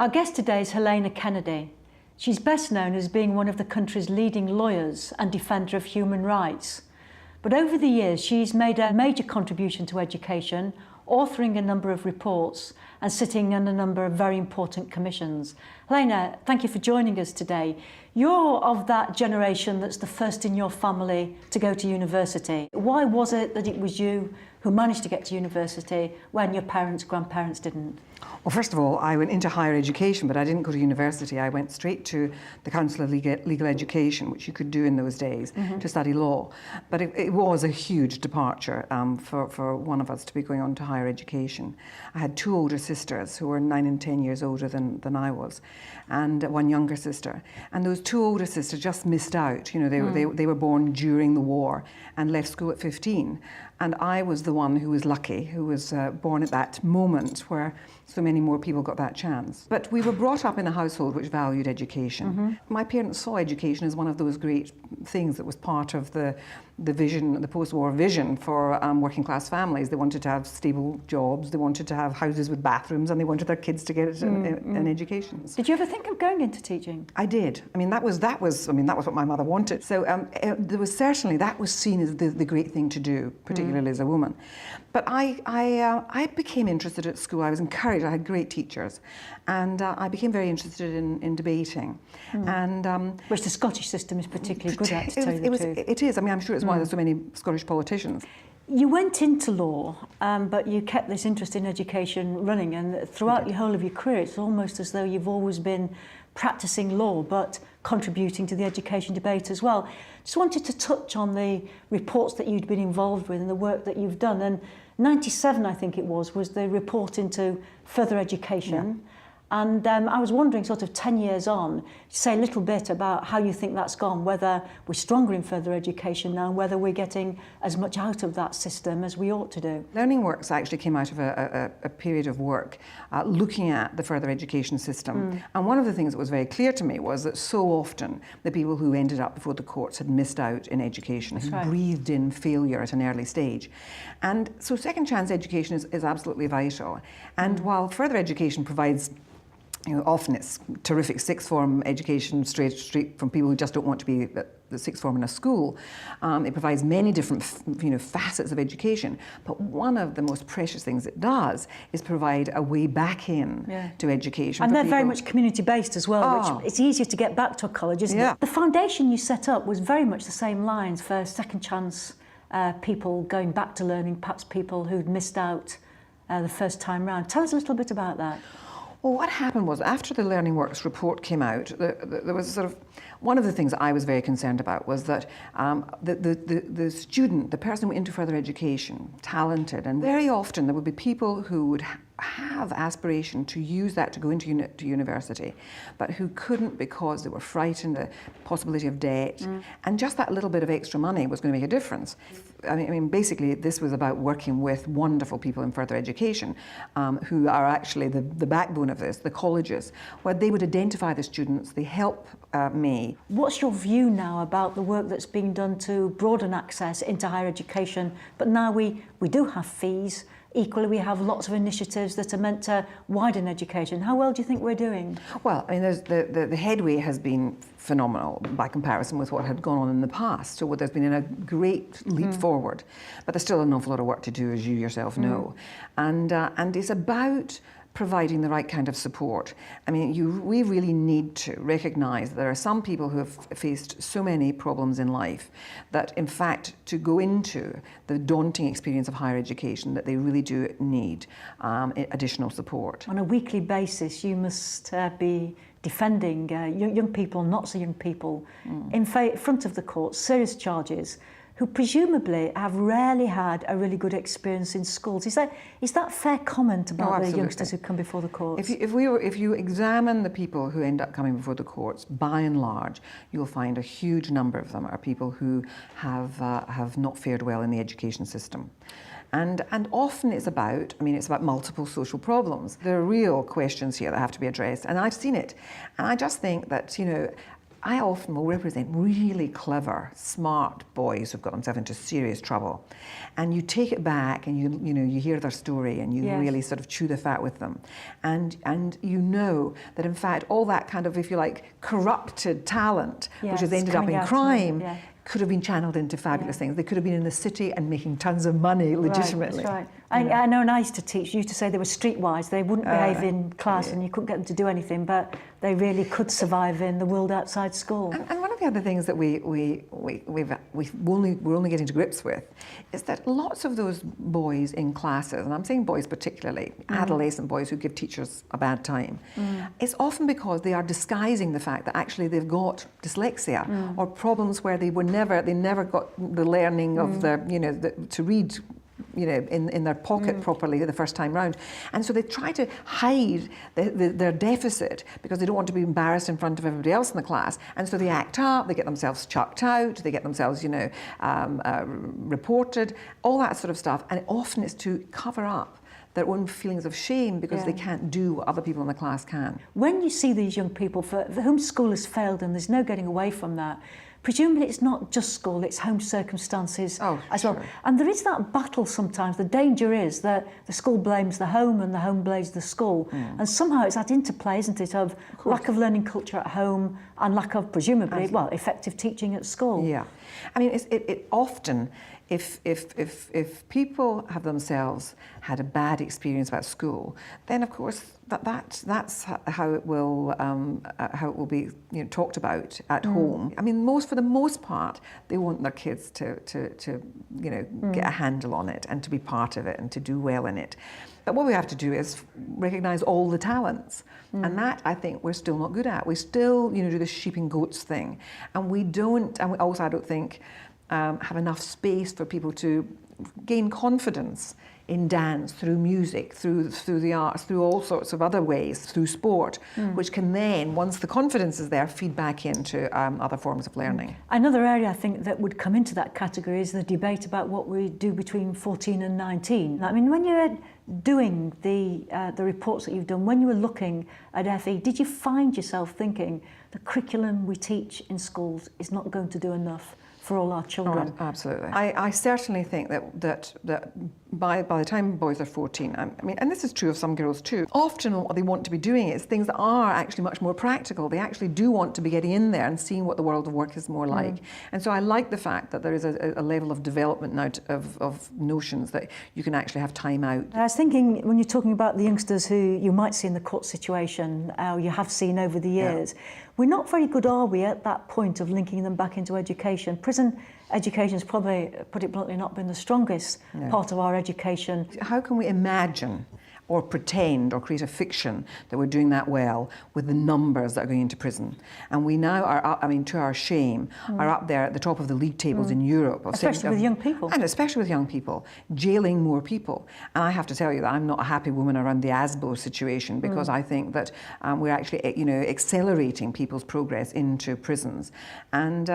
Our guest today is Helena Kennedy. She's best known as being one of the country's leading lawyers and defender of human rights. But over the years, she's made a major contribution to education, authoring a number of reports and sitting on a number of very important commissions. Helena, thank you for joining us today. You're of that generation that's the first in your family to go to university. Why was it that it was you who managed to get to university when your parents, grandparents didn't? Well, first of all, I went into higher education, but I didn't go to university. I went straight to the Counsel of Legal Education, which you could do in those days, to study law. But it was a huge departure for one of us to be going on to higher education. I had two older sisters who were 9 and 10 years older than I was, and one younger sister. And those two older sisters just missed out. You know, they were born during the war and left school at 15. And I was the one who was lucky, who was born at that moment where so many more people got that chance. But we were brought up in a household which valued education. My parents saw education as one of those great things that was part of the vision, the post-war vision for working class families. They wanted to have stable jobs, they wanted to have houses with bathrooms, and they wanted their kids to get an education. Did you ever think of going into teaching? I did. I mean, that was what my mother wanted. So there was certainly, that was seen as the great thing to do, particularly as a woman. But I became interested at school. I was encouraged. I had great teachers, and I became very interested in debating. And which the Scottish system is particularly good at, to tell you the truth. It is. I mean, I'm sure it's why there's so many Scottish politicians. You went into law, but you kept this interest in education running, and throughout your whole of your career, it's almost as though you've always been practicing law, but contributing to the education debate as well. Just wanted to touch on the reports that you'd been involved with and the work that you've done. And 97, I think it was the report into further education. Yeah. And I was wondering, sort of 10 years on, say a little bit about how you think that's gone, whether we're stronger in further education now, and whether we're getting as much out of that system as we ought to do. Learning Works actually came out of a period of work looking at the further education system. And one of the things that was very clear to me was that so often the people who ended up before the courts had missed out in education, who breathed in failure at an early stage. And so second chance education is absolutely vital. And while further education provides, you know, often it's terrific sixth form education straight from people who just don't want to be at the sixth form in a school. It provides many different, facets of education. But one of the most precious things it does is provide a way back in to education. And they're very much community-based as well, which it's easier to get back to a college, isn't it? The foundation you set up was very much the same lines for second chance people going back to learning, perhaps people who'd missed out the first time round. Tell us a little bit about that. Well, what happened was, after the Learning Works report came out, there was sort of, one of the things I was very concerned about was that the student, the person who went into further education, talented, and very often there would be people who would have aspiration to use that to go into university, but who couldn't because they were frightened, the possibility of debt, and just that little bit of extra money was going to make a difference. I mean, basically, this was about working with wonderful people in further education, who are actually the backbone of this, the colleges, where they would identify the students, they help me. What's your view now about the work that's being done to broaden access into higher education? But now we do have fees. Equally, we have lots of initiatives that are meant to widen education. How well do you think we're doing? Well, I mean, the headway has been phenomenal by comparison with what had gone on in the past. So there's been a great leap forward, but there's still an awful lot of work to do, as you yourself know. And it's about providing the right kind of support. I mean, we really need to recognise that there are some people who have faced so many problems in life that, in fact, to go into the daunting experience of higher education, that they really do need additional support. On a weekly basis, you must be defending young people, not so young people, in front of the courts, serious charges, who presumably have rarely had a really good experience in schools. Is that fair comment about the youngsters who come before the courts? If you examine the people who end up coming before the courts, by and large, you'll find a huge number of them are people who have not fared well in the education system. And often it's about multiple social problems. There are real questions here that have to be addressed, and I've seen it. And I just think that, I often will represent really clever, smart boys who've got themselves into serious trouble, and you take it back and you hear their story and you really sort of chew the fat with them, and you know that in fact all that kind of, if you like, corrupted talent, which has ended up in crime, could have been channeled into fabulous things. They could have been in the city and making tons of money legitimately. Right, that's right. I know, and I used to teach, used to say they were streetwise. They wouldn't behave in class and you couldn't get them to do anything, but they really could survive in the world outside school. And one of the other things that we're only getting to grips with is that lots of those boys in classes, and I'm saying boys particularly, adolescent boys who give teachers a bad time, it's often because they are disguising the fact that actually they've got dyslexia or problems where they never got the learning of to read in their pocket properly the first time round. And so they try to hide their deficit because they don't want to be embarrassed in front of everybody else in the class. And so they act up, they get themselves chucked out, they get themselves, reported, all that sort of stuff. And often it's to cover up their own feelings of shame because they can't do what other people in the class can. When you see these young people for whom school has failed and there's no getting away from that, presumably it's not just school, it's home circumstances as well. And there is that battle sometimes. The danger is that the school blames the home and the home blames the school. And somehow it's that interplay, isn't it, of lack of learning culture at home and lack of, presumably, effective teaching at school. Yeah. I mean, it often, if people have themselves had a bad experience about school, then of course that's how it will be talked about at home. I mean, for the most part, they want their kids to get a handle on it and to be part of it and to do well in it. But what we have to do is recognise all the talents, and that I think we're still not good at. We still do the sheep and goats thing, and we also I don't think have enough space for people to gain confidence in dance, through music, through the arts, through all sorts of other ways, through sport, which can then, once the confidence is there, feed back into other forms of learning. Another area I think that would come into that category is the debate about what we do between 14 and 19. I mean, when you're doing the reports that you've done, when you were looking at FE, did you find yourself thinking the curriculum we teach in schools is not going to do enough for all our children? Oh, absolutely. I certainly think that by the time boys are 14, I mean, and this is true of some girls too, often what they want to be doing is things that are actually much more practical. They actually do want to be getting in there and seeing what the world of work is more like. And so I like the fact that there is a level of development now of notions that you can actually have time out. I was thinking, when you're talking about the youngsters who you might see in the court situation, you have seen over the years, we're not very good, are we, at that point of linking them back into education? Prison education has probably, put it bluntly, not been the strongest part of our education. How can we imagine or pretend or create a fiction that we're doing that well with the numbers that are going into prison? And we now are, I mean, to our shame, are up there at the top of the league tables in Europe. Especially with young people. And especially with young people, jailing more people. And I have to tell you that I'm not a happy woman around the ASBO situation, because I think that we're actually, accelerating people's progress into prisons. And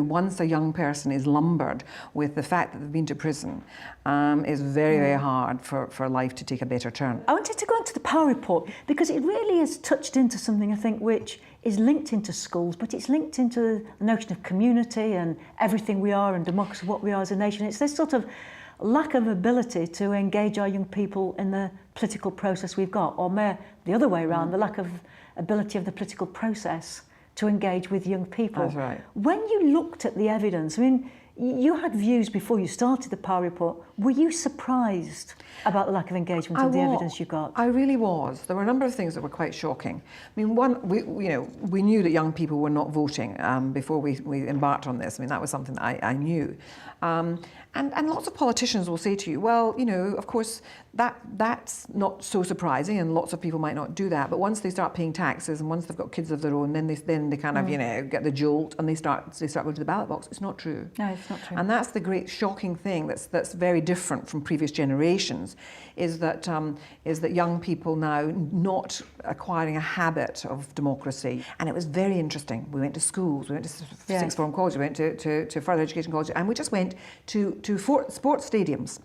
once a young person is lumbered with the fact that they've been to prison, it's very, very hard for life to take a better turn. I wanted to go into the Power Report because it really has touched into something, I think, which is linked into schools, but it's linked into the notion of community and everything we are and democracy, what we are as a nation. It's this sort of lack of ability to engage our young people in the political process we've got, or more the other way around, the lack of ability of the political process to engage with young people. That's right. When you looked at the evidence, I mean, you had views before you started the Power Report. Were you surprised about the lack of engagement of the evidence you got? I really was. There were a number of things that were quite shocking. I mean, one, we knew that young people were not voting before we embarked on this. I mean, that was something that I knew. And lots of politicians will say to you, well, of course, that's not so surprising, and lots of people might not do that. But once they start paying taxes and once they've got kids of their own, then they kind of get the jolt and they start going to the ballot box. It's not true. No, it's not true. And that's the great shocking thing that's very different from previous generations, is that young people now not acquiring a habit of democracy. And it was very interesting. We went to schools, we went to sixth form college, we went to further education college, and we just went to sports stadiums.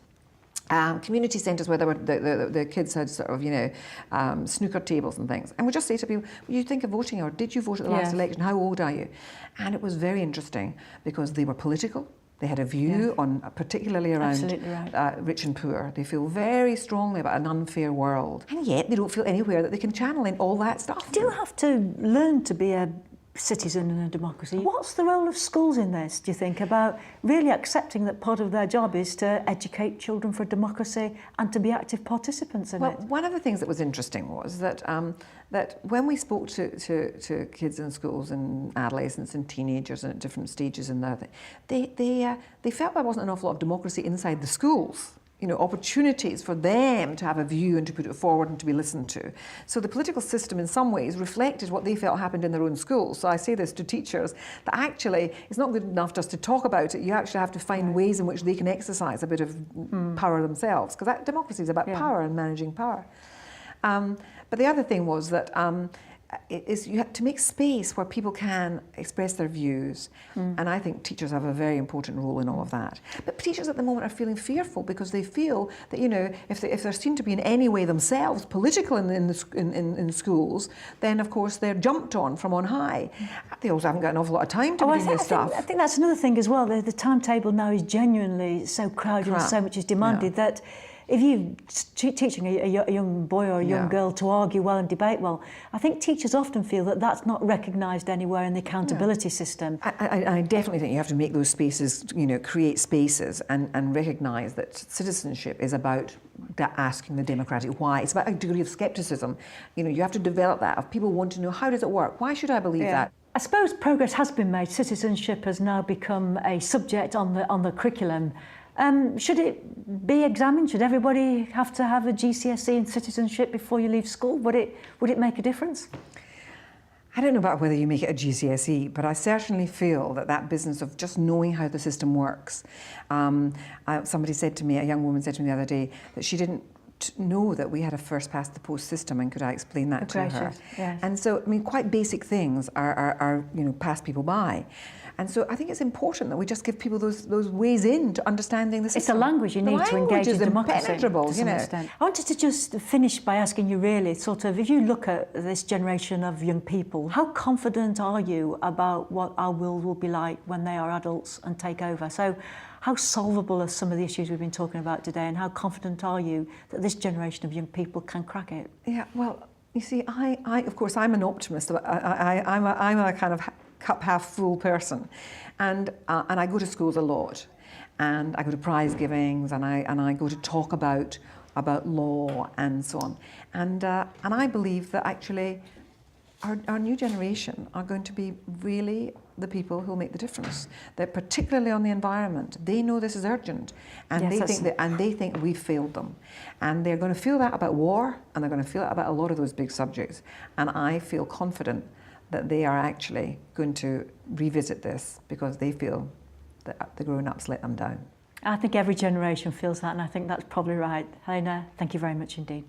community centres where there were the kids had sort of, snooker tables and things. And we just say to people, well, you think of voting, or did you vote at the last election? How old are you? And it was very interesting because they were political. They had a view on, particularly around rich and poor. They feel very strongly about an unfair world. And yet they don't feel anywhere that they can channel in all that stuff. Do you have to learn to be a citizen in a democracy? What's the role of schools in this, do you think, about really accepting that part of their job is to educate children for democracy and to be active participants in it? Well, one of the things that was interesting was that that when we spoke to kids in schools and adolescents and teenagers and at different stages in their they felt there wasn't an awful lot of democracy inside the schools. Opportunities for them to have a view and to put it forward and to be listened to. So the political system in some ways reflected what they felt happened in their own schools. So I say this to teachers, that actually it's not good enough just to talk about it, you actually have to find ways in which they can exercise a bit of power themselves, because that democracy is about power and managing power. But the other thing was that you have to make space where people can express their views. And I think teachers have a very important role in all of that. But teachers at the moment are feeling fearful because they feel that, if they're seen to be in any way themselves political in schools, then of course they're jumped on from on high. They also haven't got an awful lot of time to be doing this stuff. I think that's another thing as well. The timetable now is genuinely so crowded and so much is demanded that if you're teaching a young boy or a young girl to argue well and debate well, I think teachers often feel that that's not recognised anywhere in the accountability system. I definitely think you have to make those spaces, create spaces and recognise that citizenship is about asking the democratic why. It's about a degree of scepticism. You have to develop that. If people want to know, how does it work? Why should I believe that? I suppose progress has been made. Citizenship has now become a subject on the curriculum. Should it be examined? Should everybody have to have a GCSE in citizenship before you leave school? Would it make a difference? I don't know about whether you make it a GCSE, but I certainly feel that business of just knowing how the system works. Somebody said to me, a young woman said to me the other day, that she didn't know that we had a first past the post system, and could I explain that to her? Yes. And so, quite basic things are pass people by. And so I think it's important that we just give people those ways in to understanding the system. It's a language you need to engage in democracy. To some extent. I wanted to just finish by asking you really, sort of, if you look at this generation of young people, how confident are you about what our world will be like when they are adults and take over? So how solvable are some of the issues we've been talking about today, and how confident are you that this generation of young people can crack it? Yeah, well, you see, I of course, I'm an optimist. I'm a kind of cup half full person, and I go to schools a lot, and I go to prize givings, and I go to talk about law and so on, and I believe that actually our new generation are going to be really the people who'll make the difference. That particularly on the environment, they know this is urgent, and they think we've failed them, and they're going to feel that about war, and they're going to feel that about a lot of those big subjects, and I feel confident that they are actually going to revisit this because they feel that the grown-ups let them down. I think every generation feels that, and I think that's probably right. Helena, thank you very much indeed.